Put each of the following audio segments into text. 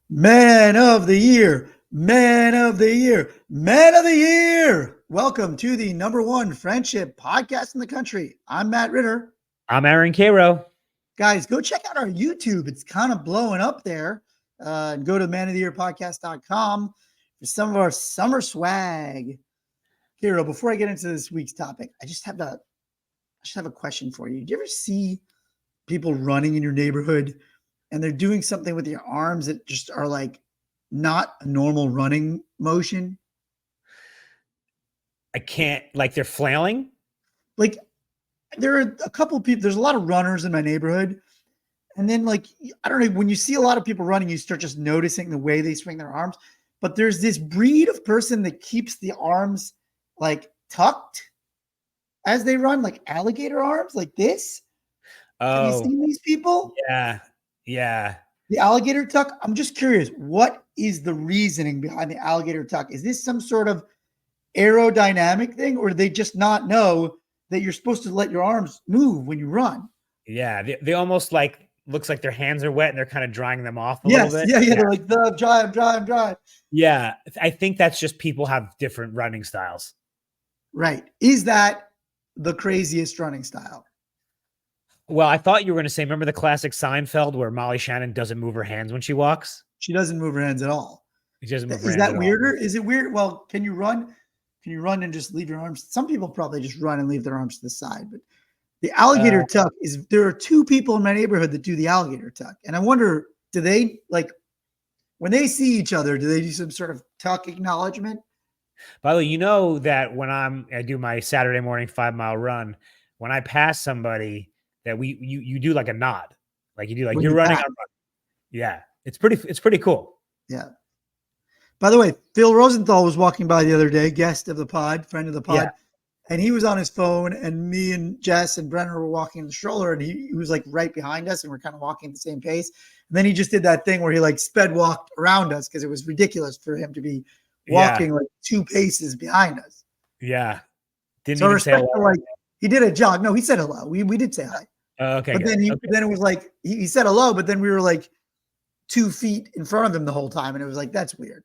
Man of the year, man of the year, man of the year. Welcome to the number one friendship podcast in the country. I'm Matt Ritter. I'm Aaron Cairo. Guys, go check out our YouTube. It's kind of blowing up there. And go to manoftheyearpodcast.com for some of our summer swag. Hero, before I get into this week's topic, I just have a question for you. Do you ever see people running in your neighborhood and they're doing something with your arms that just are like not a normal running motion? I can't, like, they're flailing. Like there are a couple of people, there's a lot of runners in my neighborhood. And then like, I don't know, when you see a lot of people running, you start just noticing the way they swing their arms. But there's this breed of person that keeps the arms like tucked as they run, like alligator arms, like this. Have you Oh, seen these people? yeah. Yeah. The alligator tuck. I'm just curious, what is the reasoning behind the alligator tuck? Is this some sort of aerodynamic thing, or do they just not know that you're supposed to let your arms move when you run? Yeah. They almost like, looks like their hands are wet and they're kind of drying them off a little Yes, bit. yeah, yeah. Yeah. They're like, the dry, I'm dry, I'm dry. Yeah. I think that's just people have different running styles. Right. Is that the craziest running style? Well, I thought you were going to say, remember the classic Seinfeld where Molly Shannon doesn't move her hands when she walks? She doesn't move her hands at all. She doesn't move her Is hands that at all. weirder? Is it weird? Well, can you run? Can you run and just leave your arms? Some people probably just run and leave their arms to the side, but the alligator tuck is, there are two people in my neighborhood that do the alligator tuck. And I wonder, do they like, when they see each other, do they do some sort of tuck acknowledgement? By the way, you know that when I do my Saturday morning 5 mile run, when I pass somebody that you do like a nod, like you do like When you're you running. pass? Yeah, it's pretty cool. Yeah. By the way, Phil Rosenthal was walking by the other day, guest of the pod, friend of the Yeah, pod, and he was on his phone, and me and Jess and Brenner were walking in the stroller, and he was like right behind us, and we're kind of walking at the same pace. And then he just did that thing where he like sped walked around us because it was ridiculous for him to be yeah, walking like 2 paces behind us. yeah. Didn't So even say respect hello. for like, he did a jog. No, he said hello. We did say hi, Okay, but good. then Okay. then it was like he said hello, but then we were like 2 feet in front of him the whole time, and it was like, that's weird.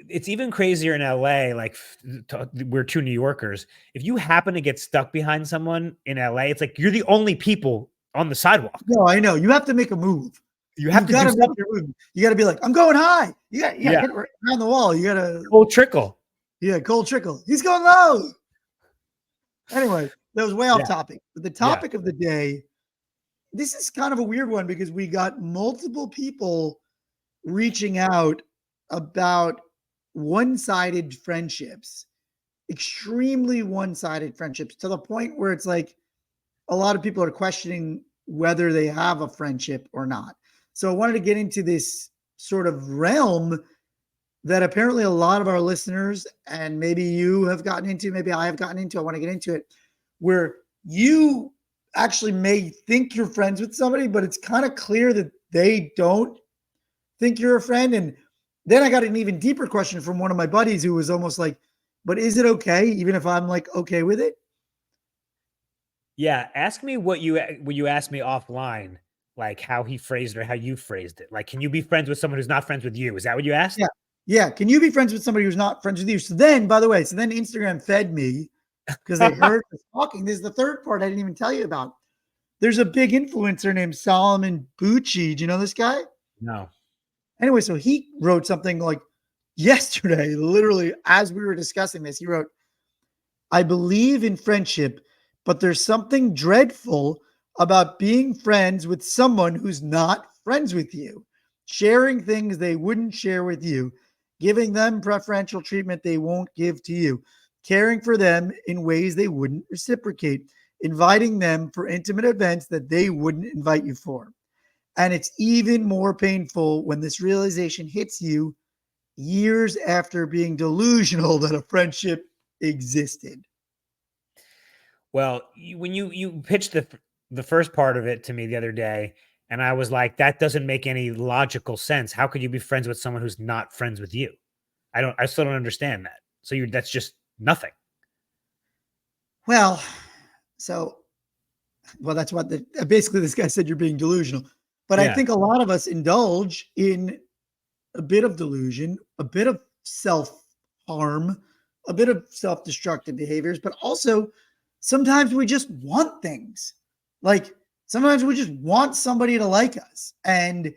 It's even crazier in LA. Like we're two New Yorkers. If you happen to get stuck behind someone in LA, it's like you're the only people on the sidewalk. No, I know. You have to make a move. You You have to got do to make something. your move. You got to be like, I'm going high. You got Yeah, hit around the wall. You got to, full trickle. yeah, cold trickle. He's going low. Anyway, that was way off Yeah, topic. But the yeah. topic of the day, this is kind of a weird one because we got multiple people reaching out about one sided friendships, extremely one sided friendships, to the point where it's like a lot of people are questioning whether they have a friendship or not. So I wanted to get into this sort of realm that apparently a lot of our listeners and maybe you have gotten into, maybe I have gotten into. I want to get into it where you actually may think you're friends with somebody, but it's kind of clear that they don't think you're a friend. And then I got an even deeper question from one of my buddies who was almost like, but is it okay, even if I'm like okay with it? Yeah, ask me what you asked me offline, like how he phrased it or how you phrased it. Like, can you be friends with someone who's not friends with you? Is that what you Yeah. asked? Yeah. Can you be friends with somebody who's not friends with you? So then, by the way, so then Instagram fed me because they heard us talking. This is the third part I didn't even tell you about. There's a big influencer named Solomon Bucci. Do you know this guy? No. Anyway, so he wrote something like yesterday, literally as we were discussing this. He wrote, I believe in friendship, but there's something dreadful about being friends with someone who's not friends with you, sharing things they wouldn't share with you, giving them preferential treatment they won't give to you, caring for them in ways they wouldn't reciprocate, inviting them for intimate events that they wouldn't invite you for. And it's even more painful when this realization hits you years after being delusional that a friendship existed. Well, when you pitched the first part of it to me the other day, and I was like, that doesn't make any logical sense. How could you be friends with someone who's not friends with you? I still don't understand that. So that's just nothing. Well, so, well, that's what basically this guy said, you're being delusional. But I Yeah. think a lot of us indulge in a bit of delusion, a bit of self-harm, a bit of self-destructive behaviors, but also sometimes we just want things. Like sometimes we just want somebody to like us. And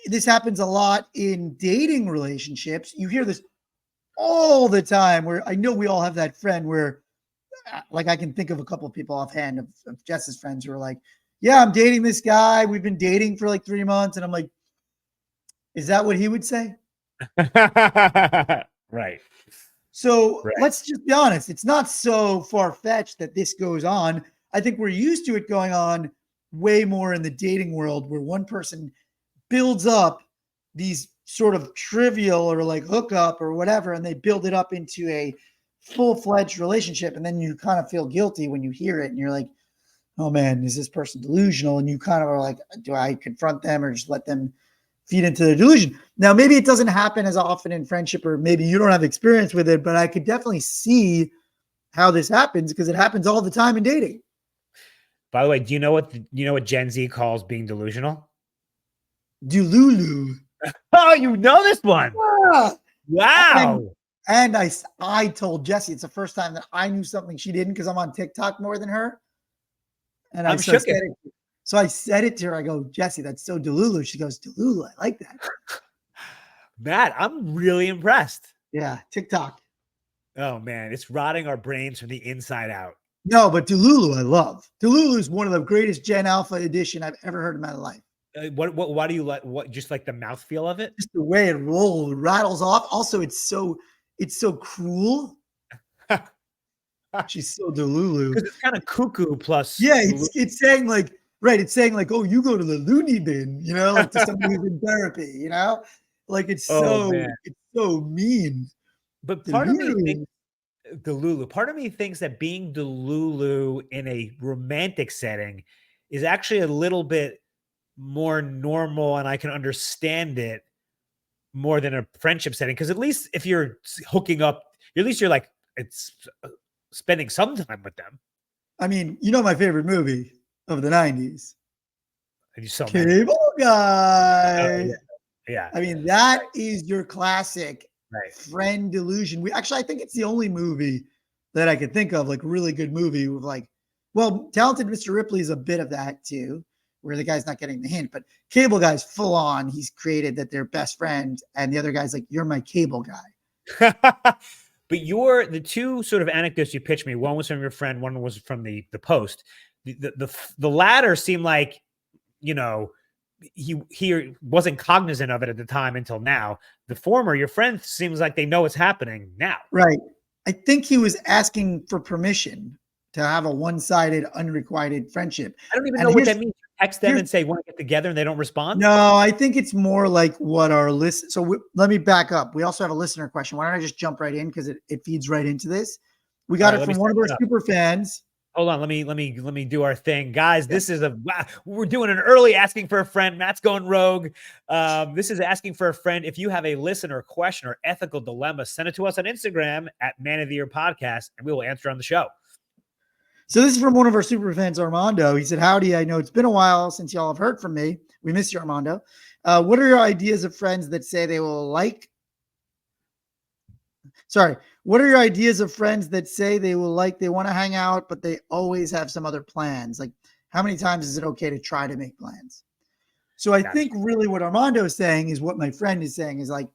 this happens a lot in dating relationships. You hear this all the time where I know we all have that friend where like I can think of a couple of people offhand of Jess's friends who are like, yeah, I'm dating this guy. We've been dating for like 3 months. And I'm like, is that what he would say? Right. So Right. let's just be honest. It's not so far fetched that this goes on. I think we're used to it going on way more in the dating world where one person builds up these sort of trivial or like hookup or whatever, and they build it up into a full-fledged relationship. And then you kind of feel guilty when you hear it and you're like, oh man, is this person delusional? And you kind of are like, do I confront them or just let them feed into their delusion? Now, maybe it doesn't happen as often in friendship, or maybe you don't have experience with it, but I could definitely see how this happens because it happens all the time in dating. By the way, do you know what Gen Z calls being delusional? Delulu. Oh, you know this one. Ah, Wow. and I told Jessie it's the first time that I knew something she didn't because I'm on TikTok more than her. And I'm so I shook. said it. So I said it to her. I go, Jessie, that's so Delulu. She goes, Delulu, I like that. Matt, I'm really impressed. Yeah, TikTok. Oh man, it's rotting our brains from the inside out. No, but Delulu, I love. Delulu is one of the greatest Gen Alpha edition I've ever heard in my life. Why do you like what? Just like the mouthfeel of it? Just the way it rolls, rattles off. Also, it's so cruel. She's so Delulu. Because it's kind of cuckoo plus. Yeah, it's saying like, right, it's saying like, oh, you go to the loony bin, you know, like to somebody who's in therapy, you know? Like it's Man. so mean. But part of me thinks Delulu. Part of me thinks that being Delulu in a romantic setting is actually a little bit more normal, and I can understand it more than a friendship setting. Because at least if you're hooking up, at least you're like it's spending some time with them. I mean, you know my favorite movie of the 90s. And you so Cable Guy. Oh, yeah. I mean, that is your classic friend delusion. I think it's the only movie that I could think of, like really good movie with like, well, Talented Mr. Ripley is a bit of that too, where the guy's not getting the hint, but Cable Guy's full on. He's created that they're best friends, and the other guy's like, you're my cable guy. But the two sort of anecdotes you pitched me, one was from your friend, one was from the post. The latter seemed like, you know, he wasn't cognizant of it at the time until now. The former, your friend, seems like they know what's happening now. Right. I think he was asking for permission to have a one-sided, unrequited friendship. I don't even know what that means. Text them and say, want to get together, and they don't respond? No, I think it's more like what our list. So let me back up. We also have a listener question. Why don't I just jump right in because it feeds right into this. We got it from one of our super fans. Hold on, let me do our thing, guys. This is we're doing an early asking for a friend. Matt's going rogue. This is asking for a friend. If you have a listener question or ethical dilemma, send it to us on Instagram at Man of the Year Podcast, and we will answer on the show. So this is from one of our super fans, Armando. He said, howdy, I know it's been a while since y'all have heard from me. We miss you, Armando. What are your ideas of friends that say they will like? Sorry. What are your ideas of friends that say they want to hang out, but they always have some other plans? Like, how many times is it okay to try to make plans? So I think really what Armando is saying is what my friend is saying is like,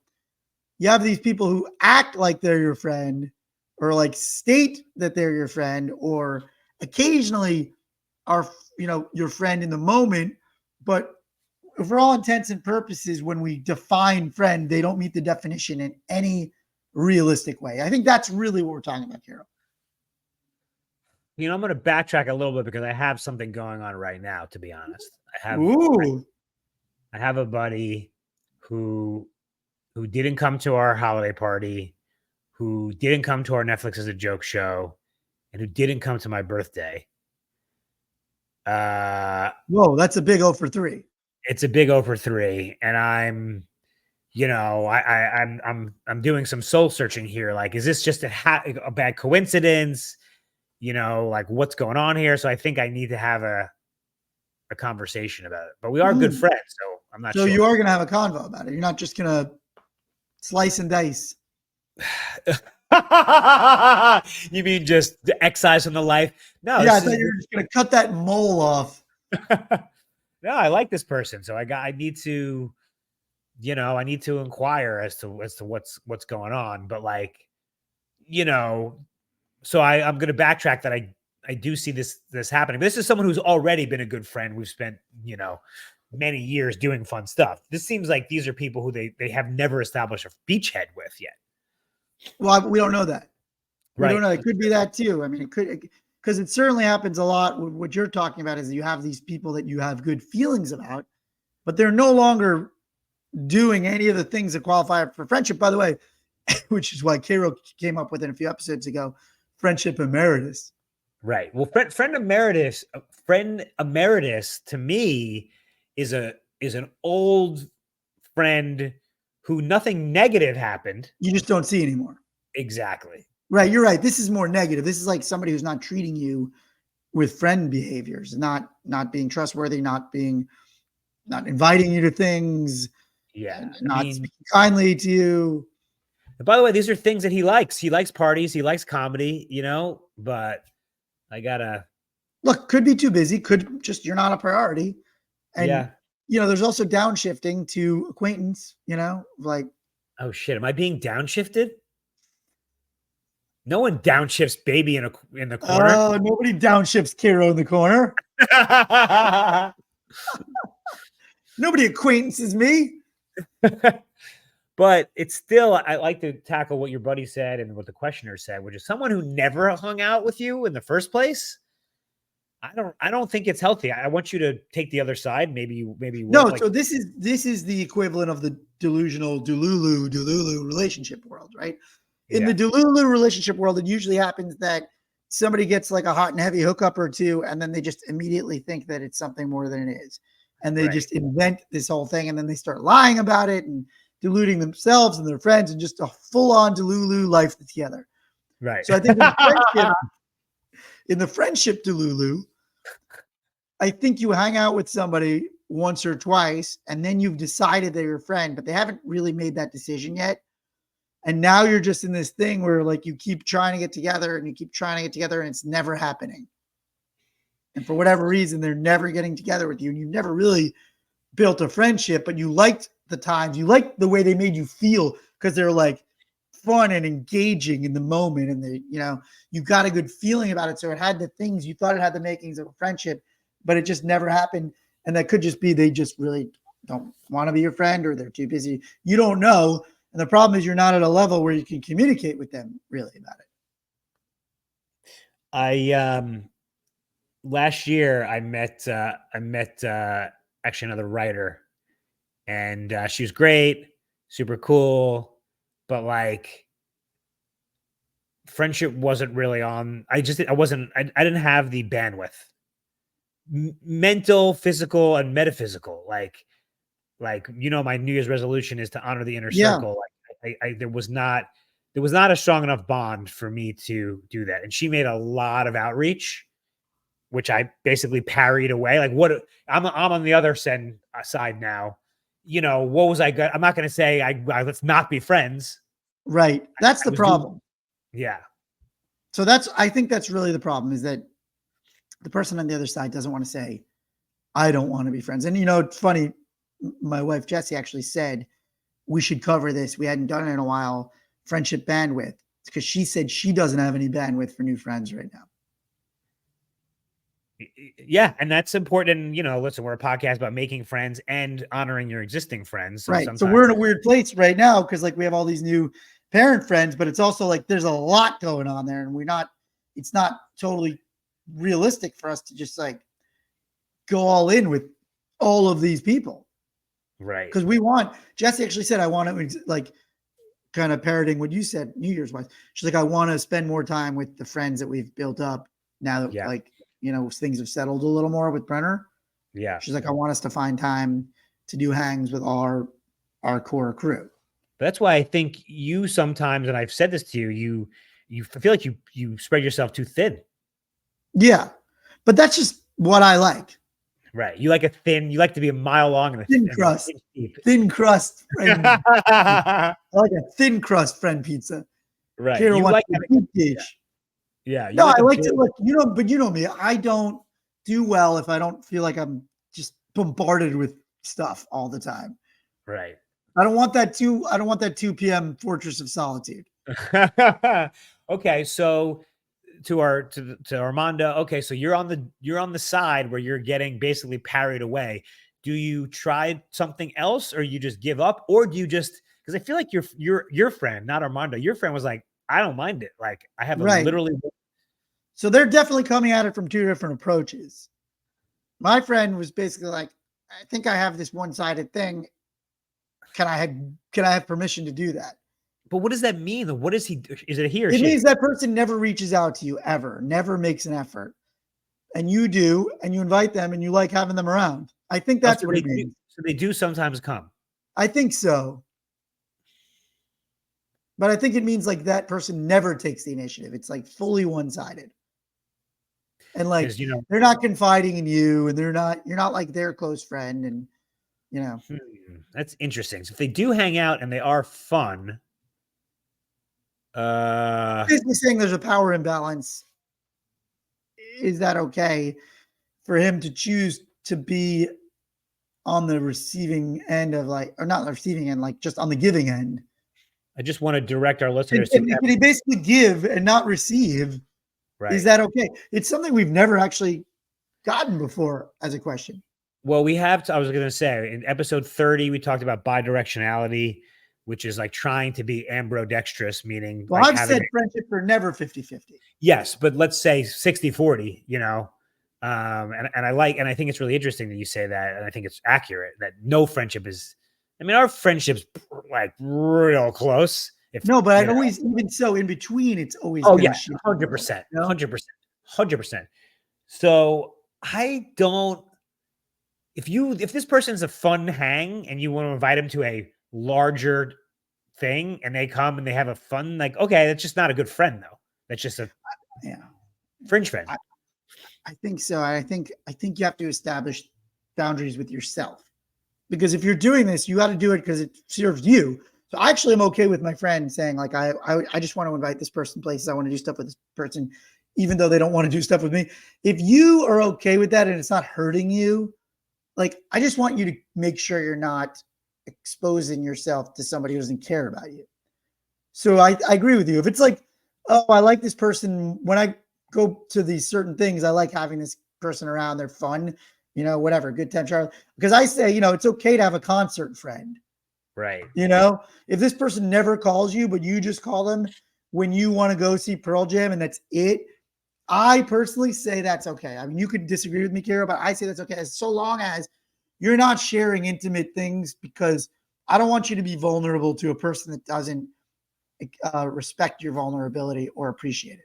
you have these people who act like they're your friend or like state that they're your friend or occasionally are, you know, your friend in the moment, but for all intents and purposes, when we define friend, they don't meet the definition in any realistic way. I think that's really what we're talking about, Carol. You know, I'm going to backtrack a little bit because I have something going on right now, to be honest. I have a buddy who didn't come to our holiday party, who didn't come to our Netflix as a joke show, and who didn't come to my birthday. Whoa, that's a big 0 for 3. It's a big 0 for 3, and I'm doing some soul searching here. Like, is this just a bad coincidence? You know, like what's going on here? So I think I need to have a conversation about it. But we are good friends, so I'm not So you sure. are going to have a convo about it. You're not just going to slice and dice. You mean just the excise from the life? No, Yeah, I this thought is you were just going to cut that mole off. no, I like this person. So I need to, I need to inquire as to what's going on. But like, so I'm gonna backtrack that I do see this happening. But this is someone who's already been a good friend. We've spent, many years doing fun stuff. This seems like these are people who they have never established a beachhead with yet. Well, we don't know that. We don't Right. know. It could be that too. I mean, it could, because it certainly happens a lot. What you're talking about is you have these people that you have good feelings about, but they're no longer doing any of the things that qualify for friendship, by the way, which is why Cairo came up with it a few episodes ago, friendship emeritus. Right. Well, friend emeritus to me is an old friend who nothing negative happened. You just don't see anymore. Exactly. Right. You're right. This is more negative. This is like somebody who's not treating you with friend behaviors, not being trustworthy, not inviting you to things, Yeah. and I not mean, speaking kindly to you. by the way, these are things that he likes. He likes parties. He likes comedy, but I gotta, Look, could be too busy, could just you're not a priority. And yeah. there's also downshifting to acquaintance, like Oh shit. Am I being downshifted? No one downshifts baby in the corner. nobody downshifts Cairo in the corner. Nobody acquaintances me. But it's still, I like to tackle what your buddy said and what the questioner said, which is someone who never hung out with you in the first place. I don't think it's healthy. I want you to take the other side. Maybe you No, will. Like, so this is the equivalent of the delusional Delulu relationship world, right? In yeah, the Delulu relationship world, it usually happens that somebody gets like a hot and heavy hookup or two, and then they just immediately think that it's something more than it is. And they right, just invent this whole thing, and then they start lying about it and deluding themselves and their friends, and just a full-on Delulu life together. right. So I think in the friendship Delulu, I think you hang out with somebody once or twice, and then you've decided they're your friend, but they haven't really made that decision yet. And now you're just in this thing where like you keep trying to get together and you keep trying to get together and it's never happening. And for whatever reason, they're never getting together with you. And you've never really built a friendship, but you liked the times, you liked the way they made you feel because they're like fun and engaging in the moment. And you got a good feeling about it. So it had the things you thought it had the makings of a friendship, but it just never happened. And that could just be they just really don't want to be your friend or they're too busy. You don't know. And the problem is you're not at a level where you can communicate with them really about it. I last year I met actually another writer, and she was great, super cool, but like friendship wasn't really on. I didn't have the bandwidth, mental, physical, and metaphysical. Like my New Year's resolution is to honor the inner Yeah. circle. Like there was not a strong enough bond for me to do that. And she made a lot of outreach, which I basically parried away. Like what I'm on the other side now. What was I good? I'm not going to say let's not be friends. Right. That's I the was doing, problem. yeah, So I think that's really the problem is that the person on the other side doesn't want to say, I don't want to be friends. And it's funny. My wife, Jessie, actually said, we should cover this. We hadn't done it in a while. Friendship bandwidth. Because she said she doesn't have any bandwidth for new friends right now. yeah, and that's important. And listen, we're a podcast about making friends and honoring your existing friends. So Right. So sometimes, we're in a weird place right now because like we have all these new parent friends, but it's also like there's a lot going on there, and it's not totally realistic for us to just like go all in with all of these people. right? Because Jessie actually said, I want to like kind of parroting what you said New Year's wise. She's like, I want to spend more time with the friends that we've built up now that Yeah, things have settled a little more with Brenner. yeah. She's like, I want us to find time to do hangs with our core crew. That's why I think you sometimes, and I've said this to you, you feel like you spread yourself too thin. Yeah. But that's just what I like. Right. You like to be a mile long and Thin and crust, inch deep. thin crust friend. I like a thin crust friend pizza. Right. Kara You wants like a having deep dish. yeah, you No, like I a like big to look, but you know me. I don't do well if I don't feel like I'm just bombarded with stuff all the time. right. I don't want that 2 p.m. Fortress of Solitude. Okay, so to Armando. Okay, so you're on the side where you're getting basically parried away. Do you try something else, or you just give up, or do you just because I feel like your friend, not Armando, your friend was like, I don't mind it. Like I have a Right. literally So they're definitely coming at it from two different approaches. My friend was basically like, I think I have this one-sided thing. Can I have permission to do that? but what does that mean? What is he? Is it a he or It means she? that person never reaches out to you ever, never makes an effort. And you do, and you invite them and you like having them around. I think Oh, that's what it means. so they do sometimes come. I think so. But I think it means like that person never takes the initiative. It's like fully one-sided. And like Because you know, they're not confiding in you and you're not like their close friend and you know. hmm, that's interesting. So if they do hang out and they are fun, uh Basically saying there's a power imbalance. Is that okay for him to choose to be on the receiving end of like, or not the receiving end, like just on the giving end? I just want to direct our Can, listeners to can he basically give and not receive? Is right. that okay? It's something we've never actually gotten before as a question. Well, we have to, I was going to say in episode 30, we talked about bidirectionality, which is like trying to be ambidextrous, meaning Well, like I've having, said friendships are never 50-50. yes, but let's say 60-40, you know? And I think it's really interesting that you say that. And I think it's accurate that no friendship is, I mean, our friendship's like real close. If, No, but you I'd know, always, even so, in between, it's always oh been yeah, a shit. 100%, You know? 100%, 100%. So I don't, if this person's a fun hang and you want to invite them to a larger thing and they come and they have a fun, like, okay, that's just not a good friend though. That's just a Yeah. fringe friend. I think so. I think you have to establish boundaries with yourself because if you're doing this, you got to do it because it serves you. So I actually am okay with my friend saying like I just want to invite this person places. I want to do stuff with this person, even though they don't want to do stuff with me. If you are okay with that and it's not hurting you, like I just want you to make sure you're not exposing yourself to somebody who doesn't care about you. So I agree with you. If it's like, oh, I like this person when I go to these certain things, I like having this person around. They're fun, you know, whatever, good time, Charlie. Because I say, you know, it's okay to have a concert friend. Right. You know, if this person never calls you, but you just call them when you want to go see Pearl Jam and that's it, I personally say that's okay. I mean, you could disagree with me, Kara, but I say that's okay as so long as you're not sharing intimate things because I don't want you to be vulnerable to a person that doesn't respect your vulnerability or appreciate it.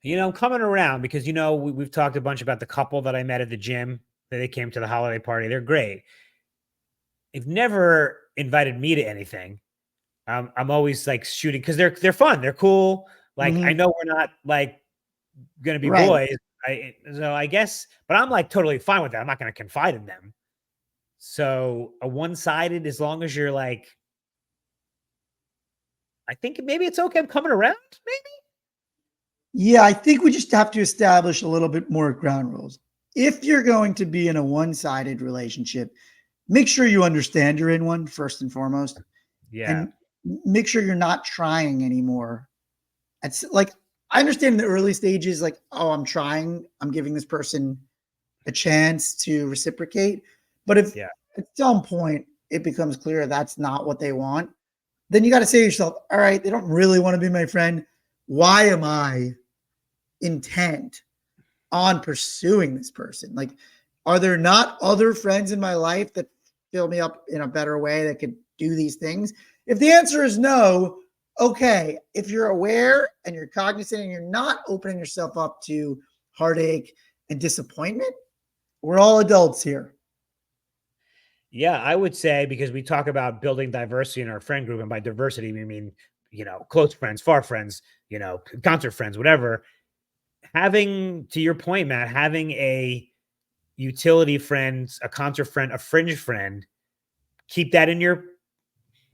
You know, I'm coming around because, you know, we've talked a bunch about the couple that I met at the gym that they came to the holiday party. They're great. They've never invited me to anything. I'm always like shooting because they're fun. They're cool. Like I Mm-hmm. know we're not like gonna be Right. boys. So I guess, but I'm like totally fine with that. I'm not gonna confide in them. So a one-sided, as long as you're like, I think maybe it's okay. I'm coming around. Maybe. Yeah, I think we just have to establish a little bit more ground rules. If you're going to be in a one sided relationship, make sure you understand you're in one first and foremost, Yeah. and make sure you're not trying anymore. It's like, I understand in the early stages, like, oh, I'm trying, I'm giving this person a chance to reciprocate. But if Yeah. at some point it becomes clear that's not what they want, then you got to say to yourself, all right, they don't really want to be my friend. Why am I intent on pursuing this person? Like, are there not other friends in my life that fill me up in a better way that could do these things? If the answer is no, okay. If you're aware and you're cognizant and you're not opening yourself up to heartache and disappointment, we're all adults here. Yeah, I would say because we talk about building diversity in our friend group, and by diversity we mean, you know, close friends, far friends, you know, concert friends, whatever. Having, to your point, Matt, having a utility friend, a concert friend, a fringe friend, keep that in your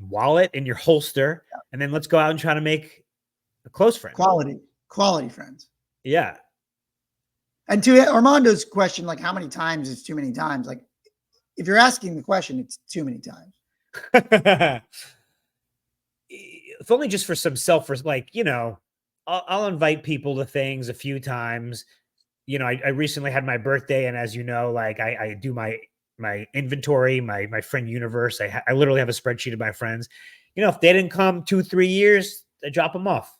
wallet, in your holster, and then let's go out and try to make a close friend. Quality friends. Yeah. And to Armando's question, like how many times is too many times? Like if you're asking the question, it's too many times. If only just for some like, I'll invite people to things a few times. I recently had my birthday, and as you know, like I do my inventory, my friend universe. I literally have a spreadsheet of my friends. If they didn't come 2-3 years, I drop them off.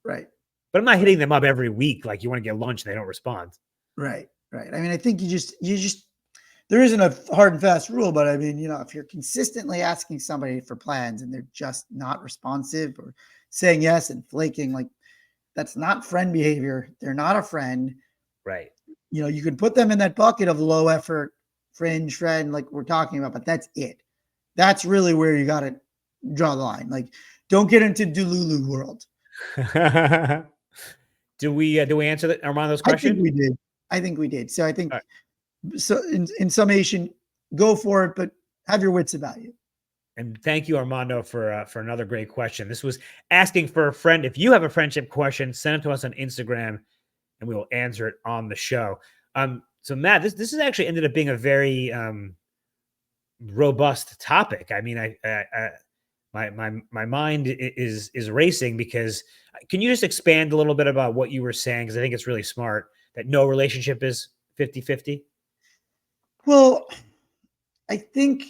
Right. But I'm not hitting them up every week. Like you want to get lunch and they don't respond. Right. I mean, I think you just there isn't a hard and fast rule, but I mean, if you're consistently asking somebody for plans and they're just not responsive or saying yes and flaking, like that's not friend behavior. They're not a friend. Right. You can put them in that bucket of low effort fringe friend, like we're talking about, but that's it. That's really where you got to draw the line. Like, don't get into Delulu world. Do we answer Armando's question? I think we did. So I think so in summation, go for it, but have your wits about you. And thank you, Armando, for another great question. This was asking for a friend. If you have a friendship question, send it to us on Instagram, and we will answer it on the show. So Matt, this has actually ended up being a very robust topic. I mean, my mind is racing because can you just expand a little bit about what you were saying? Because I think it's really smart that no relationship is 50-50. Well, I think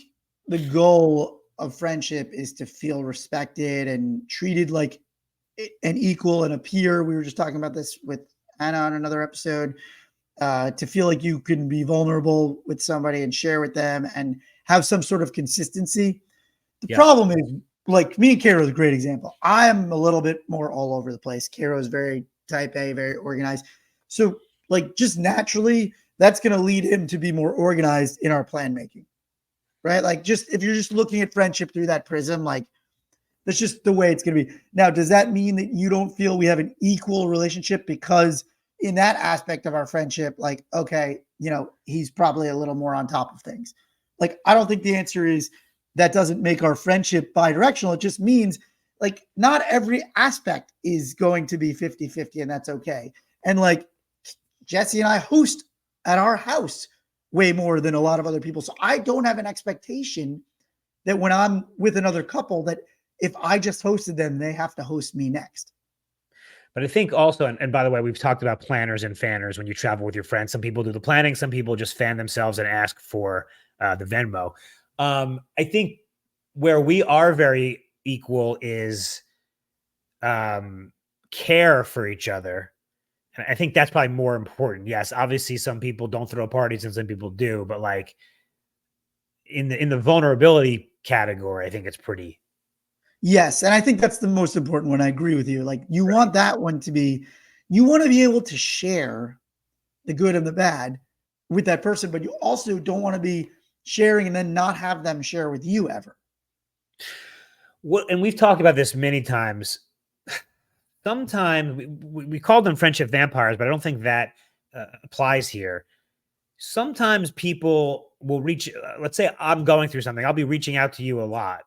the goal of friendship is to feel respected and treated like an equal and a peer. We were just talking about this with Anna on another episode. To feel like you can be vulnerable with somebody and share with them and have some sort of consistency. The problem is, like me and Caro is a great example. I am a little bit more all over the place. Caro is very type A, very organized. So like just naturally, that's going to lead him to be more organized in our plan making, right? Like just, if you're just looking at friendship through that prism, like that's just the way it's going to be. Now, does that mean that you don't feel we have an equal relationship because in that aspect of our friendship, like, okay, he's probably a little more on top of things. Like, I don't think the answer is that doesn't make our friendship bidirectional. It just means like not every aspect is going to be 50-50 and that's okay. And like Jesse and I host at our house way more than a lot of other people. So I don't have an expectation that when I'm with another couple that if I just hosted them, they have to host me next. But I think also, and by the way, we've talked about planners and fanners when you travel with your friends. Some people do the planning, some people just fan themselves and ask for the Venmo. I think where we are very equal is care for each other. And I think that's probably more important. Yes, obviously some people don't throw parties and some people do, but like in the vulnerability category, I think it's pretty. Yes. And I think that's the most important one. I agree with you. Like you want that one to be, you want to be able to share the good and the bad with that person, but you also don't want to be sharing and then not have them share with you ever. Well, and we've talked about this many times. Sometimes we call them friendship vampires, but I don't think that applies here. Sometimes people will reach, let's say I'm going through something. I'll be reaching out to you a lot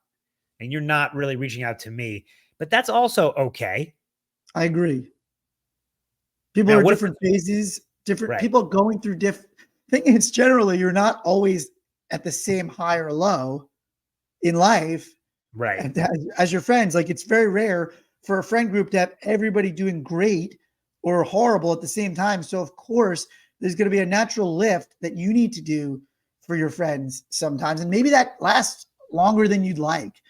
and you're not really reaching out to me, but that's also okay. I agree. People are different phases, different people going through different things. It's generally, you're not always at the same high or low in life. Right. As your friends, like it's very rare for a friend group to have everybody doing great or horrible at the same time. So of course, there's going to be a natural lift that you need to do for your friends sometimes. And maybe that lasts longer than you'd like,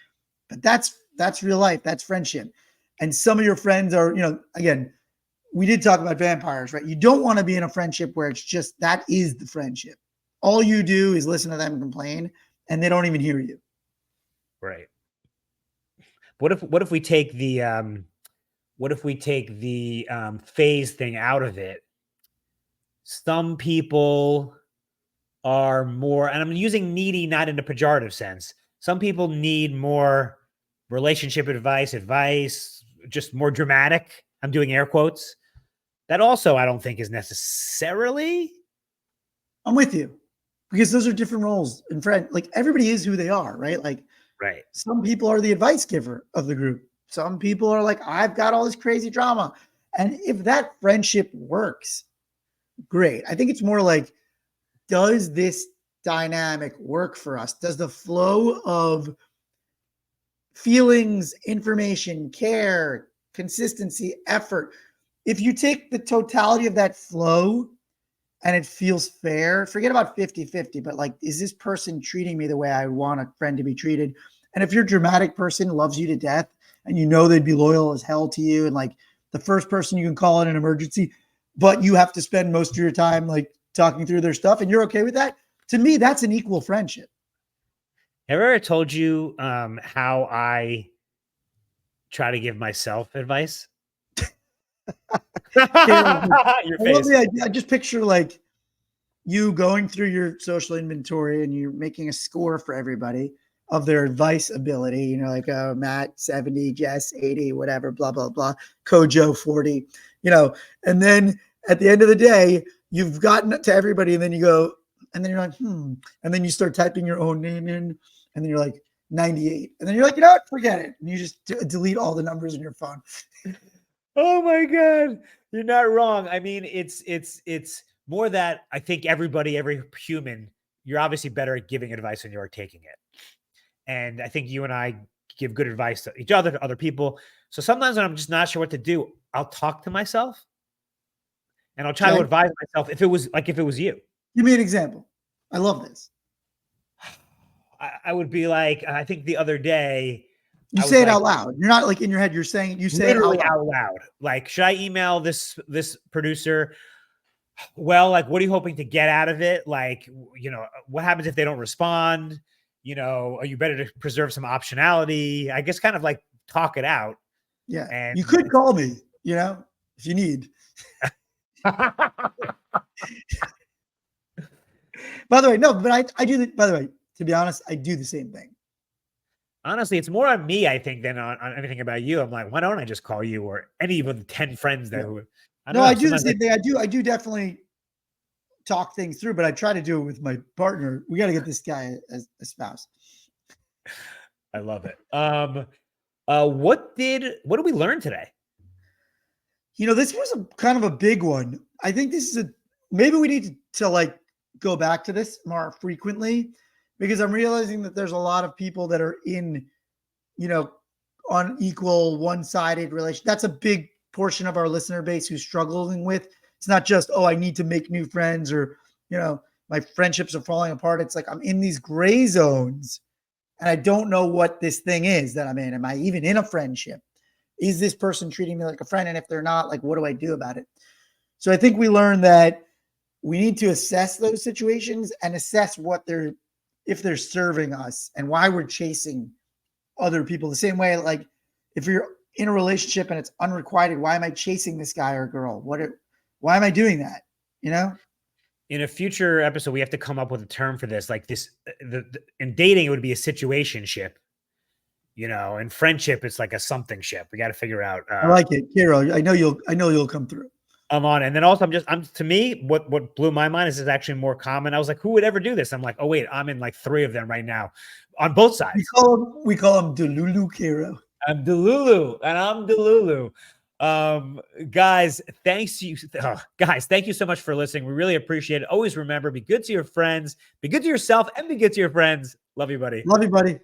but that's real life. That's friendship. And some of your friends are, again, we did talk about vampires, right? You don't want to be in a friendship where it's just, that is the friendship. All you do is listen to them complain and they don't even hear you. Right. What if we take the phase thing out of it? Some people are more, and I'm using needy not in a pejorative sense. Some people need more relationship advice, just more dramatic. I'm doing air quotes. That also I don't think is necessarily I'm with you because those are different roles in friend. Like everybody is who they are, right? Like Right. some people are the advice giver of the group. Some people are like, I've got all this crazy drama. And if that friendship works, great. I think it's more like, does this dynamic work for us? Does the flow of feelings, information, care, consistency, effort, if you take the totality of that flow and it feels fair, forget about 50-50, but like, is this person treating me the way I want a friend to be treated? And if your dramatic person loves you to death and you know they'd be loyal as hell to you and like the first person you can call in an emergency, but you have to spend most of your time like talking through their stuff and you're okay with that, to me, that's an equal friendship. Have I ever told you how I try to give myself advice? Caleb, Your I love face. the idea. I just picture like you going through your social inventory and you're making a score for everybody of their advice ability, you know, like Matt 70, Jess 80, whatever, blah, blah, blah, Kojo 40, you know, and then at the end of the day, you've gotten to everybody and then you go, and then you're like, and then you start typing your own name in and then you're like 98. And then you're like, you know what, forget it. And you just delete all the numbers in your phone. Oh my God. You're not wrong. I mean, it's more that I think everybody, every human, you're obviously better at giving advice than you are taking it. And I think you and I give good advice to each other, to other people. So sometimes when I'm just not sure what to do, I'll talk to myself and I'll try to Okay. advise myself if it was you. Give me an example. I love this. I would be like, I think the other day, You I was say it like, out loud. You're not like in your head. You're saying you say it out literally loud. out loud. Like, should I email this producer? Well, like, what are you hoping to get out of it? Like, you know, what happens if they don't respond? You know, are you better to preserve some optionality? I guess kind of like talk it out. Yeah. And You could call me, you know, if you need. By the way, no, but I do the, by the way, to be honest, I do the same thing. honestly, it's more on me, I think, than on anything about you. I'm like, why don't I just call you or any of the 10 friends that Yeah. who I No, don't know. I do the Sometimes same thing. I do definitely talk things through, but I try to do it with my partner. We got to get this guy as a spouse. I love it. What did we learn today? You know, this was a kind of a big one. I think this is a maybe we need to like go back to this more frequently because I'm realizing that there's a lot of people that are in, you know, on equal one-sided relation. That's a big portion of our listener base who's struggling with. It's not just, oh, I need to make new friends or, you know, my friendships are falling apart. It's like I'm in these gray zones and I don't know what this thing is that I'm in. Am I even in a friendship? Is this person treating me like a friend? And if they're not, like, what do I do about it? So I think we learned that we need to assess those situations and assess what they're, if they're serving us and why we're chasing other people the same way. Like if you're in a relationship and it's unrequited, why am I chasing this guy or girl? Why am I doing that? You know? In a future episode, we have to come up with a term for this. Like this, in dating, it would be a situationship. You know, in friendship, it's like a something ship. We got to figure out. I like it, Kiro. I know you'll come through. I'm on it. And then also I'm to me, what blew my mind is it's actually more common. I was like, who would ever do this? I'm like, oh wait, I'm in like 3 of them right now on both sides. We call him Delulu, Kiro. I'm Delulu and I'm Delulu. Guys, thank you so much for listening. We really appreciate it. Always remember, be good to your friends, be good to yourself, and be good to your friends. Love you, buddy. Love you, buddy.